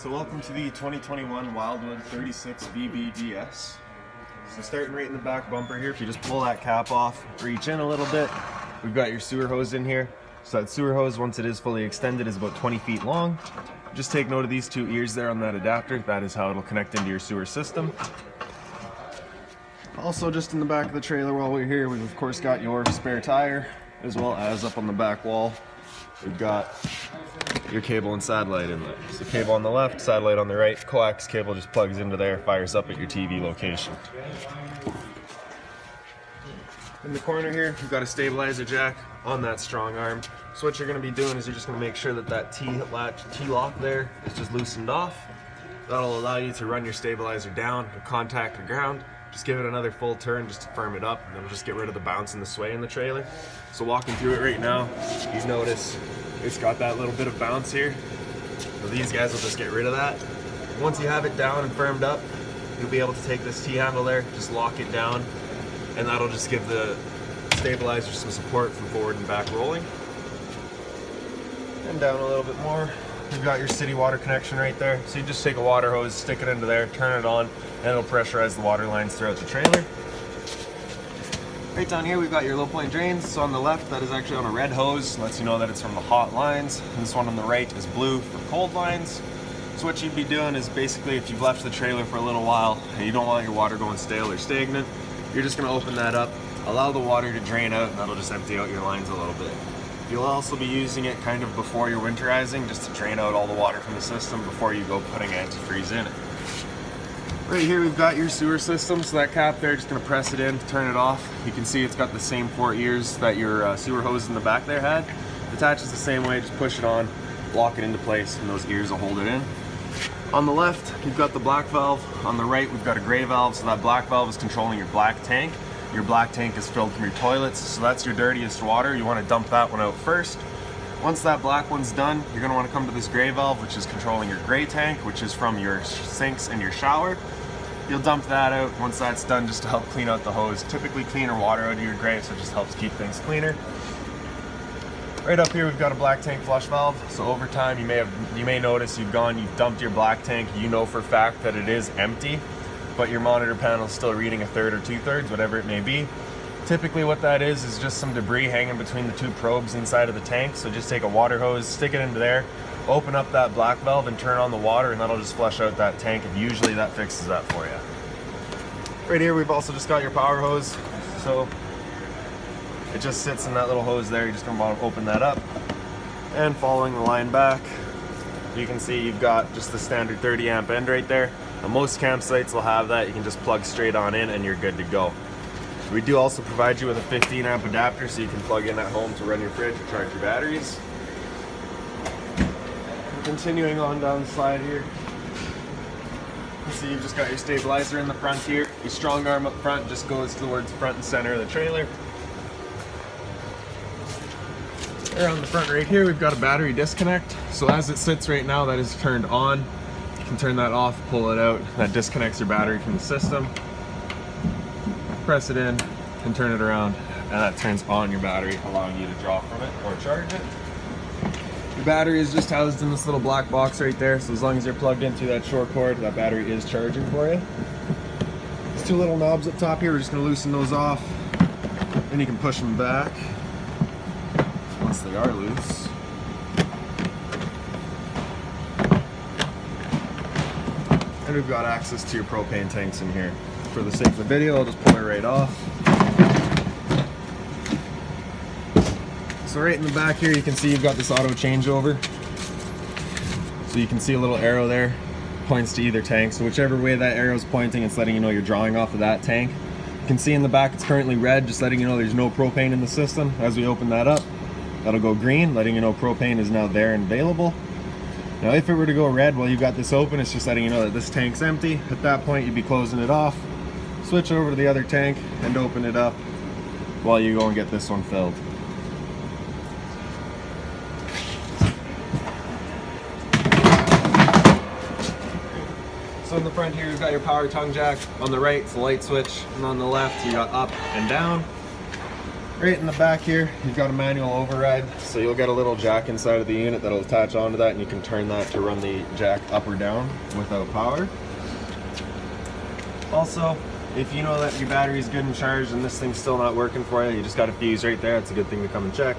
So welcome to the 2021 Wildwood 36 BBGS. So starting right in the back bumper here, if you just pull that cap off, reach in a little bit, we've got your sewer hose in here. So that sewer hose, once it is fully extended, is about 20 feet long. Just take note of these two ears there on that adapter. That is how it'll connect into your sewer system. Also, just in the back of the trailer while we're here, we've of course got your spare tire, as well as up on the back wall, we've got your cable and satellite inlet. So cable on the left, satellite on the right, coax cable just plugs into there, fires up at your TV location. In the corner here, we've got a stabilizer jack on that strong arm. So what you're going to be doing is you're just going to make sure that that T-lock there is just loosened off. That'll allow you to run your stabilizer down and contact the ground. Just give it another full turn just to firm it up, and then we'll just get rid of the bounce and the sway in the trailer. So walking through it right now, you notice it's got that little bit of bounce here. So these guys will just get rid of that. Once you have it down and firmed up, you'll be able to take this T-handle there, just lock it down, and that'll just give the stabilizer some support from forward and back rolling. And down a little bit more, you've got your city water connection right there. So you just take a water hose, stick it into there, turn it on, and it'll pressurize the water lines throughout the trailer. Right down here, we've got your low point drains. So on the left, that is actually on a red hose, lets you know that it's from the hot lines. And this one on the right is blue for cold lines. So what you'd be doing is basically, if you've left the trailer for a little while and you don't want your water going stale or stagnant, you're just gonna open that up, allow the water to drain out, and that'll just empty out your lines a little bit. You'll also be using it kind of before you're winterizing, just to drain out all the water from the system before you go putting antifreeze in it. Right here we've got your sewer system, so that cap there, just gonna press it in, turn it off. You can see it's got the same 4 ears that your sewer hose in the back there had. It attaches the same way, just push it on, lock it into place, and those ears will hold it in. On the left, you've got the black valve. On the right, we've got a gray valve, so that black valve is controlling your black tank. Your black tank is filled from your toilets, so that's your dirtiest water. You wanna dump that one out first. Once that black one's done, you're gonna wanna come to this gray valve, which is controlling your gray tank, which is from your sinks and your shower. You'll dump that out once that's done, just to help clean out the hose. Typically cleaner water out of your gray, so it just helps keep things cleaner. Right up here, we've got a black tank flush valve. So over time, you may notice you've dumped your black tank. You know for a fact that it is empty, but your monitor panel is still reading 1/3 or 2/3, whatever it may be. Typically what that is just some debris hanging between the two probes inside of the tank. So just take a water hose, stick it into there, open up that black valve and turn on the water, and that'll just flush out that tank, and usually that fixes that for you. Right here we've also just got your power hose. So it just sits in that little hose there. You're just gonna open that up, and following the line back, you can see you've got just the standard 30 amp end right there. Now, most campsites will have that. You can just plug straight on in and you're good to go. We do also provide you with a 15 amp adapter, so you can plug in at home to run your fridge or charge your batteries. Continuing on down the slide here, you see you've just got your stabilizer in the front here. Your strong arm up front just goes towards the front and center of the trailer. Around the front right here, we've got a battery disconnect. So as it sits right now, that is turned on. You can turn that off, pull it out. That disconnects your battery from the system. Press it in and turn it around, and that turns on your battery, allowing you to draw from it or charge it. Your battery is just housed in this little black box right there, so as long as you're plugged into that short cord, that battery is charging for you. There's two little knobs up top here. We're just going to loosen those off, and you can push them back once they are loose. And we've got access to your propane tanks in here. For the sake of the video, I'll just pull it right off. So right in the back here, you can see you've got this auto changeover. So you can see a little arrow there, points to either tank. So whichever way that arrow is pointing, it's letting you know you're drawing off of that tank. You can see in the back it's currently red, just letting you know there's no propane in the system. As we open that up, that'll go green, letting you know propane is now there and available. Now if it were to go red while you've got this open, it's just letting you know that this tank's empty. At that point, you'd be closing it off, switch over to the other tank, and open it up while you go and get this one filled. So in the front here, you've got your power tongue jack. On the right, it's the light switch, and on the left, you got up and down. Right in the back here, you've got a manual override, so you'll get a little jack inside of the unit that'll attach onto that, and you can turn that to run the jack up or down without power. Also, if you know that your battery is good and charged and this thing's still not working for you, you just got a fuse right there. It's a good thing to come and check.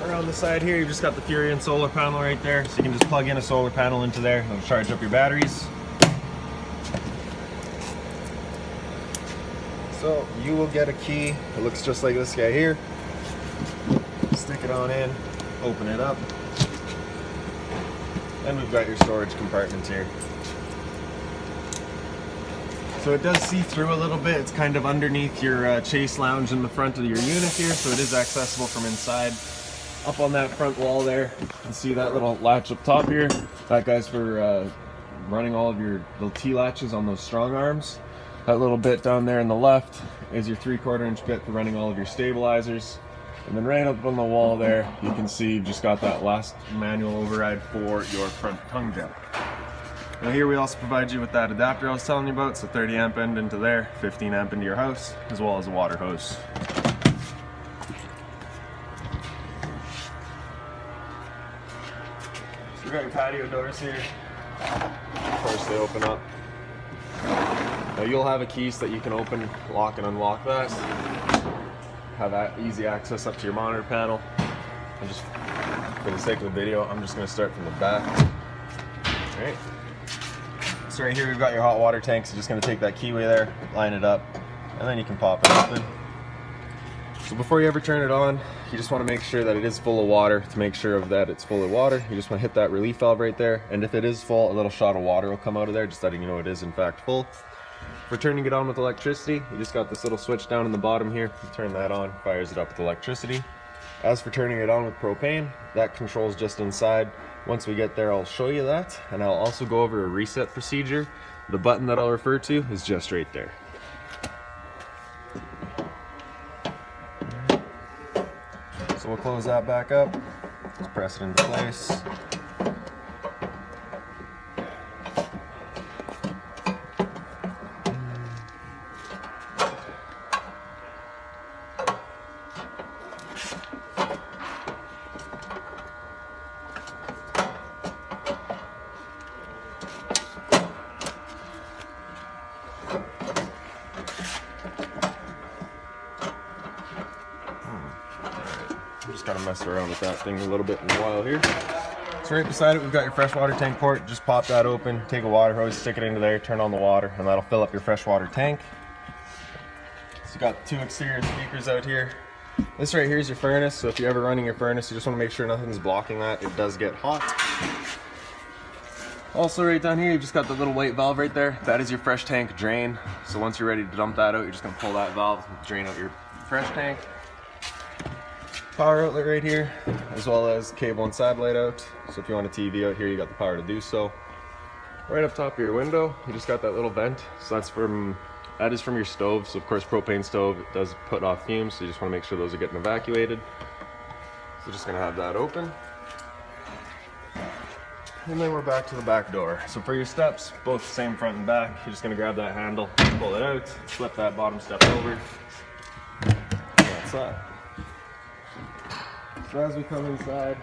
Around the side here, you've just got the Furion solar panel right there, so you can just plug in a solar panel into there. It'll charge up your batteries. So you will get a key. It looks just like this guy here. Stick it on in, open it up, and we've got your storage compartments here. So it does see through a little bit. It's kind of underneath your chase lounge in the front of your unit here, so it is accessible from inside. Up on that front wall there, you can see that little latch up top here. That guy's for running all of your little T-latches on those strong arms. That little bit down there on the left is your 3/4 inch bit for running all of your stabilizers. And then right up on the wall there, you can see you've just got that last manual override for your front tongue jack. Now here we also provide you with that adapter I was telling you about, so 30 amp end into there, 15 amp into your house, as well as a water hose. So we've got your patio doors here. Of course they open up. Now you'll have a key so that you can open, lock and unlock that. Have that easy access up to your monitor panel. And just for the sake of the video, I'm just going to start from the back. Alright. So right here we've got your hot water tank, so just going to take that keyway there, line it up, and then you can pop it open. So before you ever turn it on, you just want to make sure that it is full of water. To make sure of that it's full of water, you just want to hit that relief valve right there, and if it is full, a little shot of water will come out of there, just letting you know it is in fact full. For turning it on with electricity, you just got this little switch down in the bottom here. You turn that on, fires it up with electricity. As for turning it on with propane, that controls just inside. Once we get there, I'll show you that, and I'll also go over a reset procedure. The button that I'll refer to is just right there. So we'll close that back up, just press it into place. Just gotta mess around with that thing a little bit in a while here. So right beside it, we've got your freshwater tank port. Just pop that open, take a water hose, stick it into there, turn on the water, and that'll fill up your freshwater tank. So you got two exterior speakers out here. This right here is your furnace, so if you're ever running your furnace, you just want to make sure nothing's blocking that. It does get hot. Also right down here, you've just got the little white valve right there. That is your fresh tank drain. So once you're ready to dump that out, you're just gonna pull that valve and drain out your fresh tank. Power outlet right here, as well as cable and satellite out. So if you want a TV out here, you got the power to do so. Right up top of your window, you just got that little vent. So that is from your stove. So of course, propane stove, it does put off fumes. So you just want to make sure those are getting evacuated. So just gonna have that open. And then we're back to the back door. So for your steps, both the same front and back, you're just gonna grab that handle, pull it out, flip that bottom step over. That's that. So as we come inside,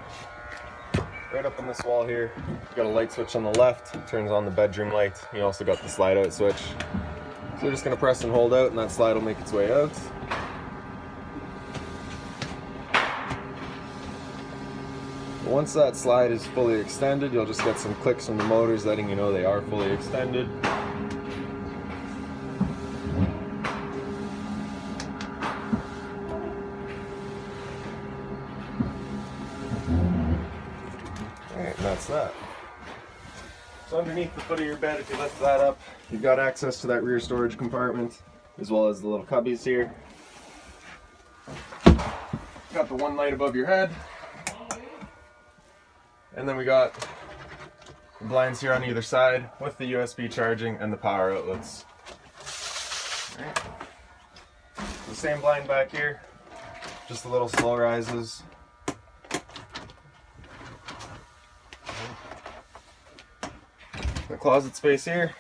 right up on this wall here, you've got a light switch on the left, it turns on the bedroom light. You also got the slide out switch. So we're just gonna press and hold out, and that slide will make its way out. Once that slide is fully extended, you'll just get some clicks from the motors letting you know they are fully extended. Alright, and that's that. So underneath the foot of your bed, if you lift that up, you've got access to that rear storage compartment, as well as the little cubbies here. Got the one light above your head. And then we got the blinds here on either side with the USB charging and the power outlets. Right. The same blind back here, just the little slow rises. The closet space here.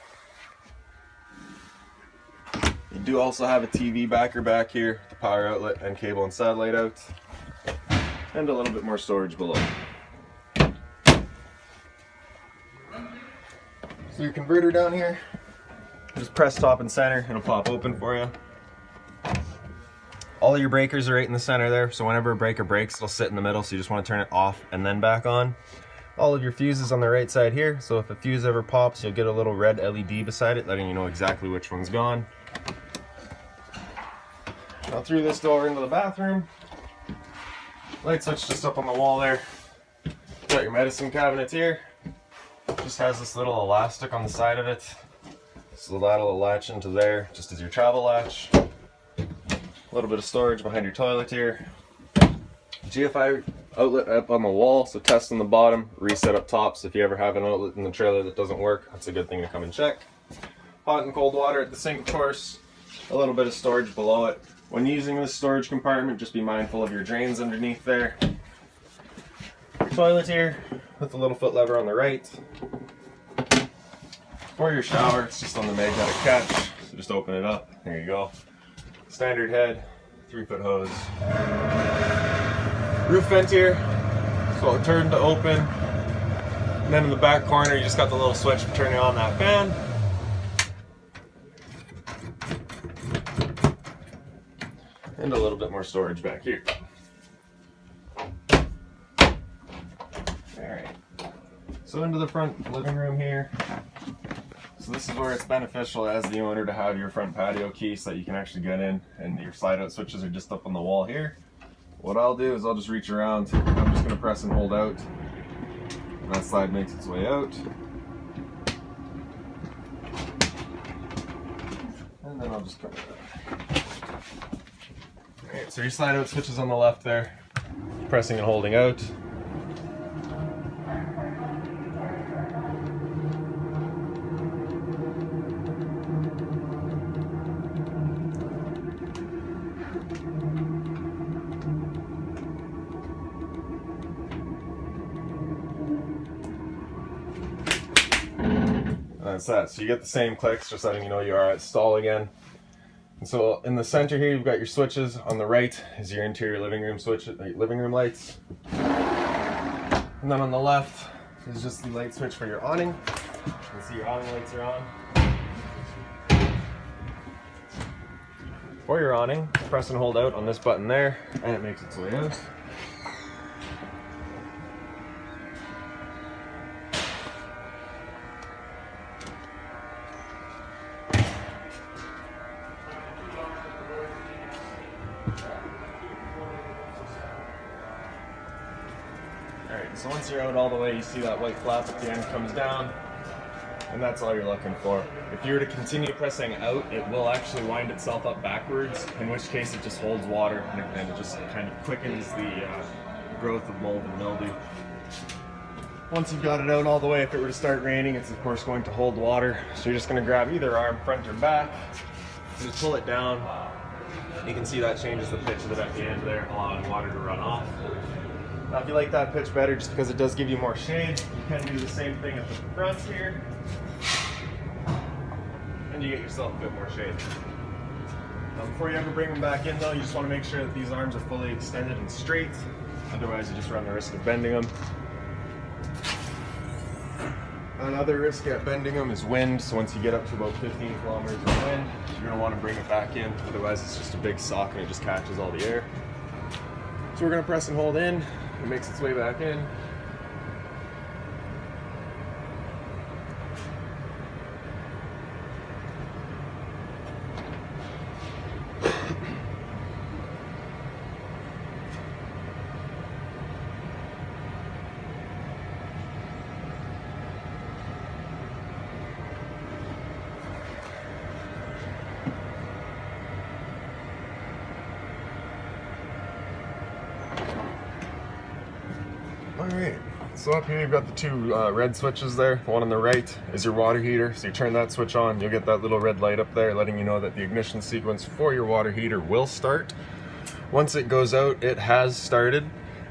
You do also have a TV backer back here, the power outlet and cable and satellite out, and a little bit more storage below. So your converter down here, just press top and center, it'll pop open for you. All of your breakers are right in the center there, so whenever a breaker breaks, it'll sit in the middle, so you just want to turn it off and then back on. All of your fuses on the right side here, so if a fuse ever pops, you'll get a little red LED beside it, letting you know exactly which one's gone. Now through this door into the bathroom. Light switch just up on the wall there. Got your medicine cabinet here. Just has this little elastic on the side of it, so that'll latch into there just as your travel latch. A little bit of storage behind your toilet here. GFI outlet up on the wall, so test on the bottom, reset up top. So if you ever have an outlet in the trailer that doesn't work, that's a good thing to come and check. Hot and cold water at the sink, of course. A little bit of storage below it. When using this storage compartment, just be mindful of your drains underneath there. Your toilet here with the little foot lever on the right. For your shower, it's just on the magnetic catch, so just open it up. There you go. Standard head, 3-foot hose. Roof vent here, so it'll turn to open. And then in the back corner, you just got the little switch for turning on that fan. And a little bit more storage back here. Alright, so into the front living room here. So this is where it's beneficial as the owner to have your front patio key so that you can actually get in, and your slide out switches are just up on the wall here. What I'll do is I'll just reach around, I'm just going to press and hold out, and that slide makes its way out. And then I'll just come out. Alright, so your slide out switch is on the left there, pressing and holding out. That's that. So you get the same clicks, just letting you know you are at stall again. And so in the center here, you've got your switches. On the right is your interior living room switch, living room lights. And then on the left is just the light switch for your awning. You can see your awning lights are on. For your awning, press and hold out on this button there, and it makes its way out. Alright, so once you're out all the way, you see that white flap at the end comes down, and that's all you're looking for. If you were to continue pressing out, it will actually wind itself up backwards, in which case it just holds water and it just kind of quickens the growth of mold and mildew. Once you've got it out all the way, if it were to start raining, it's of course going to hold water. So you're just going to grab either arm, front or back, and just pull it down. You can see that changes the pitch of it at the end there, allowing water to run off. Now if you like that pitch better, just because it does give you more shade, you can do the same thing at the front here. And you get yourself a bit more shade. Before you ever bring them back in though, you just want to make sure that these arms are fully extended and straight. Otherwise you just run the risk of bending them. Another risk at bending them is wind. So once you get up to about 15 kilometers of wind, you're going to want to bring it back in. Otherwise it's just a big sock and it just catches all the air. So we're going to press and hold in. It makes its way back in. Alright, so up here you've got the two red switches there. The one on the right is your water heater, so you turn that switch on, you'll get that little red light up there letting you know that the ignition sequence for your water heater will start. Once it goes out, it has started,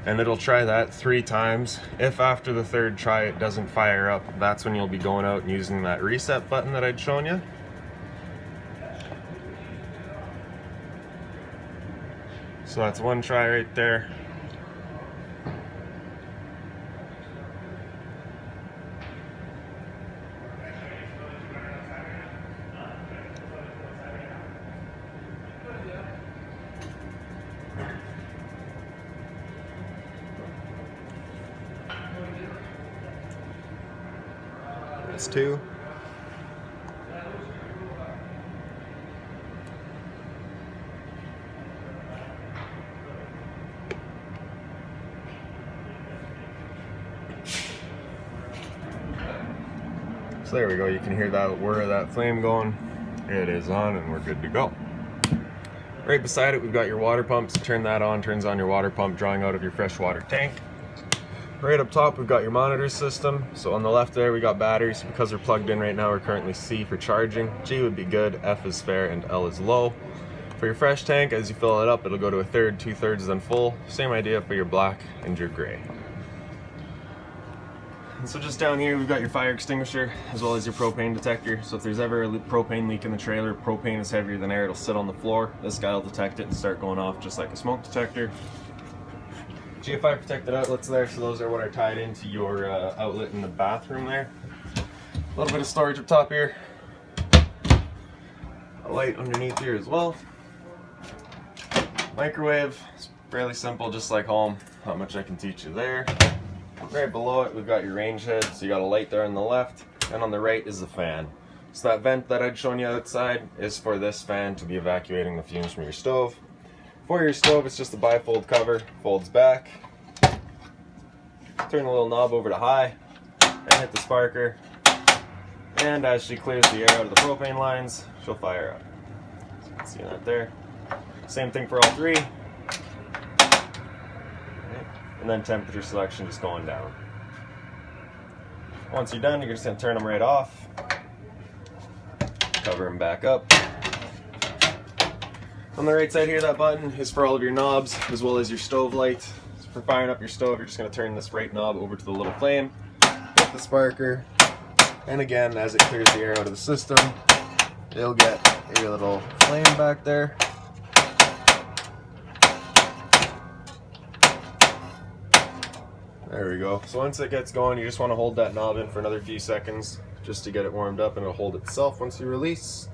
and it'll try that 3 times. If after the 3rd try it doesn't fire up, that's when you'll be going out and using that reset button that I'd shown you. So that's one try right there. That's two. So there we go, you can hear that whir of that flame going. It is on and we're good to go. Right beside it we've got your water pump, so turn that on, turns on your water pump drawing out of your freshwater tank. Right up top we've got your monitor system, so on the left there we got batteries. Because we're plugged in right now we're currently C for charging, G would be good, F is fair, and L is low. For your fresh tank, as you fill it up it'll go to a third, 2/3 then full. Same idea for your black and your gray. And so just down here we've got your fire extinguisher as well as your propane detector. So if there's ever a propane leak in the trailer, propane is heavier than air, it'll sit on the floor. This guy will detect it and start going off just like a smoke detector. GFI protected outlets there, so those are what are tied into your outlet in the bathroom there. A little bit of storage up top here. A light underneath here as well. Microwave, it's fairly simple, just like home. Not much I can teach you there. Right below it we've got your range head, so you got a light there on the left, and on the right is the fan. So that vent that I'd shown you outside is for this fan to be evacuating the fumes from your stove. For your stove it's just a bifold cover, folds back. Turn the little knob over to high, and hit the sparker. And as she clears the air out of the propane lines, she'll fire up. So you can see that there. Same thing for all three. And then temperature selection just going down. Once you're done, you're just going to turn them right off. Cover them back up. On the right side here, that button is for all of your knobs, as well as your stove light. So for firing up your stove, you're just going to turn this right knob over to the little flame, hit the sparker, and again, as it clears the air out of the system, you'll get a little flame back there. There we go. So once it gets going, you just want to hold that knob in for another few seconds just to get it warmed up, and it'll hold itself once you release.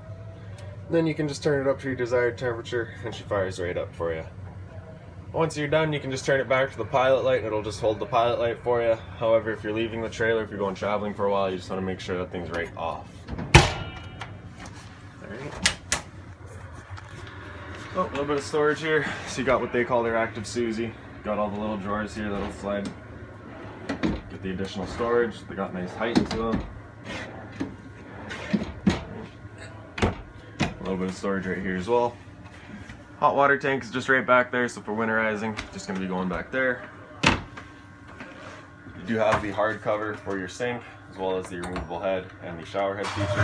Then you can just turn it up to your desired temperature and she fires right up for you. Once you're done, you can just turn it back to the pilot light and it'll just hold the pilot light for you. However, if you're leaving the trailer, if you're going traveling for a while, you just want to make sure that thing's right off. Alright. Oh, a little bit of storage here. So you got what they call their active Susie. Got all the little drawers here that'll slide. Get the additional storage. They got nice height to them. A little bit of storage right here as well. Hot water tank is just right back there, so for winterizing, just going to be going back there. You do have the hard cover for your sink, as well as the removable head and the shower head feature. Okay.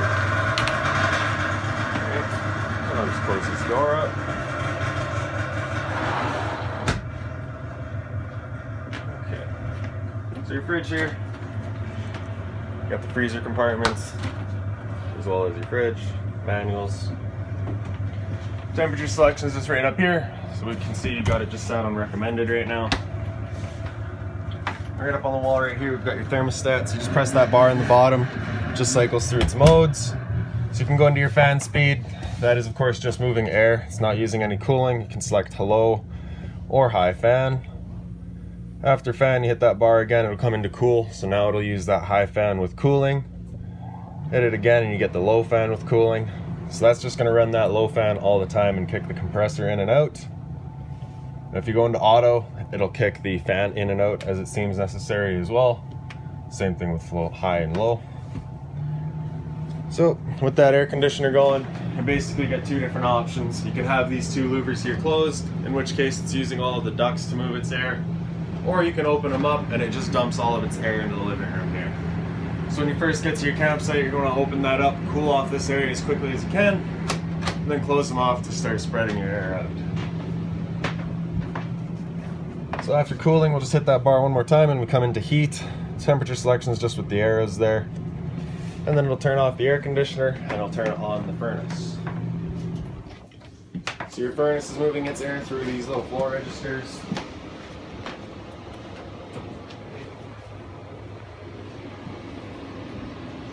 And I'll just close this door up. Okay. So your fridge here, you got the freezer compartments, as well as your fridge, manuals. Temperature selection is just right up here, so we can see you got it just set on recommended right now. Right up on the wall right here, we've got your thermostat, so you just press that bar in the bottom, it just cycles through its modes. So you can go into your fan speed, that is of course just moving air, it's not using any cooling. You can select hello or high fan. After fan, you hit that bar again, it'll come into cool, so now it'll use that high fan with cooling. Hit it again and you get the low fan with cooling. So that's just going to run that low fan all the time and kick the compressor in and out. And if you go into auto, it'll kick the fan in and out as it seems necessary as well. Same thing with high and low. So with that air conditioner going, you basically get two different options. You can have these two louvers here closed, in which case it's using all of the ducts to move its air. Or you can open them up and it just dumps all of its air into the living room here. So when you first get to your campsite, you're going to open that up, cool off this area as quickly as you can, and then close them off to start spreading your air out. So after cooling, we'll just hit that bar one more time and we come into heat. Temperature selection is just with the arrows there. And then it'll turn off the air conditioner and it'll turn on the furnace. So your furnace is moving its air through these little floor registers.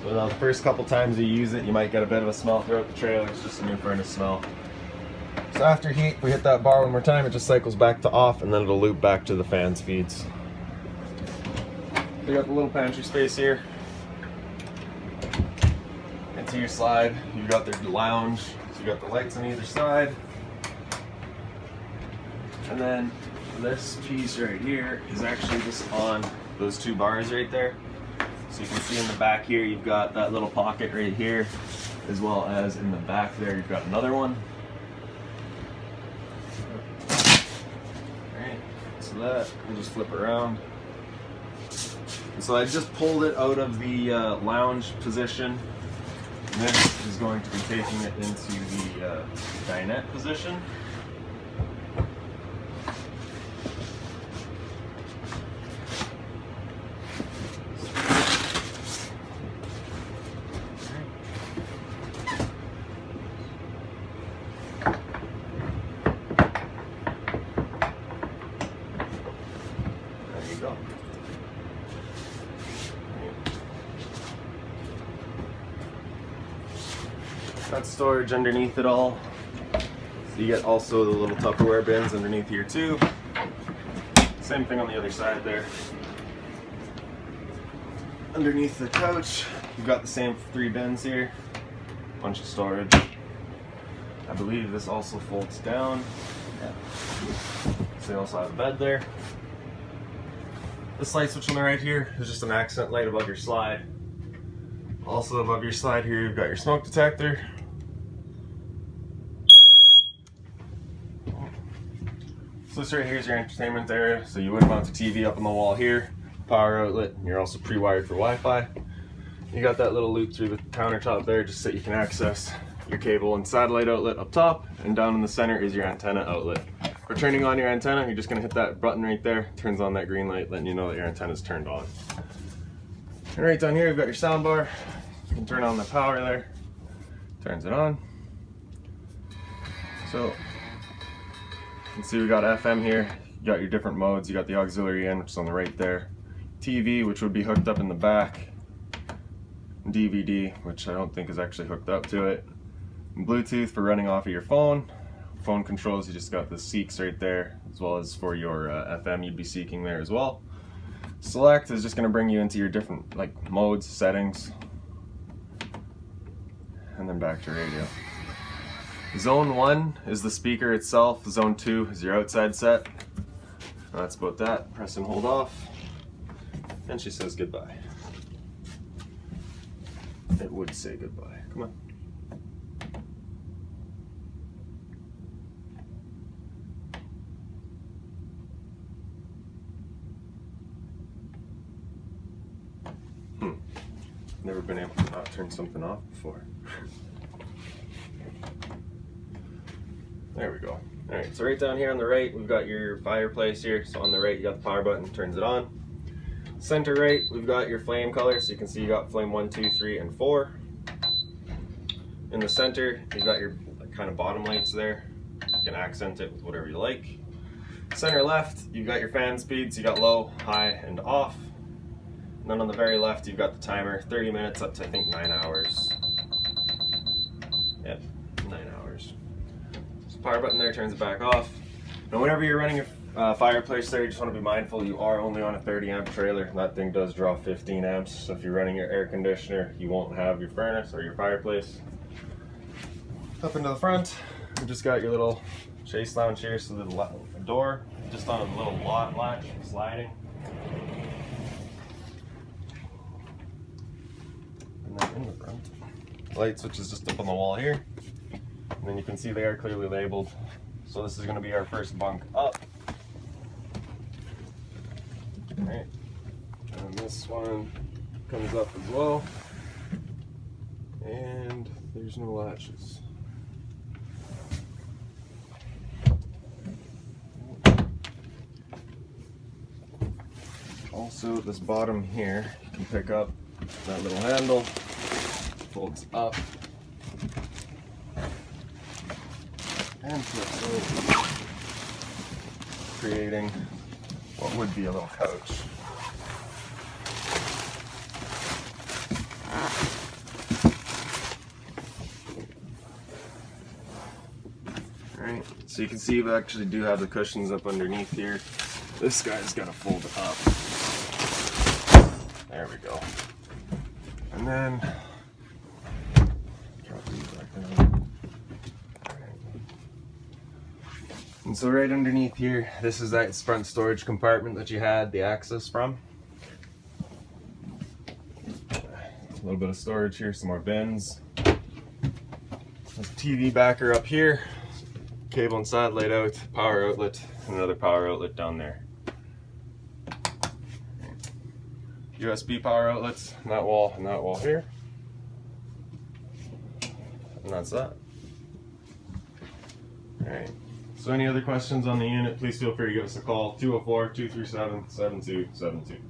So the first couple times you use it, you might get a bit of a smell throughout the trailer. It's just a new furnace smell. So after heat, we hit that bar one more time, it just cycles back to off, and then it'll loop back to the fan speeds. You got the little pantry space here. Into your slide, you've got the lounge, so you got the lights on either side. And then this piece right here is actually just on those two bars right there. So you can see in the back here, you've got that little pocket right here, as well as in the back there, you've got another one. Alright, so that, we'll just flip around. And so I just pulled it out of the lounge position. And this is going to be taking it into the dinette position. Go. Got storage underneath it all. So you get also the little Tupperware bins underneath here too. Same thing on the other side there. Underneath the couch, you've got the same 3 bins here. Bunch of storage. I believe this also folds down. Yeah. So you also have a bed there. This light switch on the right here is just an accent light above your slide. Also above your slide here, you've got your smoke detector. So this right here is your entertainment area. So you would mount a TV up on the wall here, power outlet. You're also pre-wired for Wi-Fi. You got that little loop through the countertop there just so you can access your cable and satellite outlet up top, and down in the center is your antenna outlet. For turning on your antenna, you're just going to hit that button right there. Turns on that green light, letting you know that your antenna is turned on. And right down here, you've got your sound bar. You can turn on the power there. Turns it on. So you can see we got FM here. You got your different modes. You got the auxiliary in, which is on the right there. TV, which would be hooked up in the back. DVD, which I don't think is actually hooked up to it. And Bluetooth for running off of your phone. Phone controls, you just got the Seeks right there, as well as for your FM you'd be seeking there as well. Select is just going to bring you into your different modes, settings, and then back to radio. Zone 1 is the speaker itself. Zone 2 is your outside set. That's about that. Press and hold off, and she says goodbye. It would say goodbye. Come on. Never been able to not turn something off before. There we go. Alright, so right down here on the right, we've got your fireplace here. So on the right, you got the power button, turns it on. Center right, we've got your flame color. So you can see you got flame 1, 2, 3, and 4. In the center, you've got your kind of bottom lights there. You can accent it with whatever you like. Center left, you've got your fan speeds. You got low, high, and off. And then on the very left, you've got the timer, 30 minutes up to I think 9 hours. Yep, 9 hours. So the power button there turns it back off. Now whenever you're running a fireplace there, you just want to be mindful you are only on a 30 amp trailer. That thing does draw 15 amps. So if you're running your air conditioner, you won't have your furnace or your fireplace. Up into the front, you just got your little chase lounge here. So the door, just on a little latch, sliding. And then in the front, light switch is just up on the wall here. And then you can see they are clearly labeled. So this is going to be our first bunk up. Alright, and this one comes up as well. And there's no latches. Also, this bottom here, you can pick up that little handle, folds up, and flips over, creating what would be a little couch. Alright, so you can see we actually do have the cushions up underneath here. This guy's got to fold it up. There we go. And then drop these back down. And so right underneath here, this is that front storage compartment that you had the access from. A little bit of storage here, some more bins. There's a TV backer up here, cable and satellite out, power outlet, and another power outlet down there. USB power outlets, and that wall here. And that's that. Alright, so any other questions on the unit, please feel free to give us a call, 204-237-7272.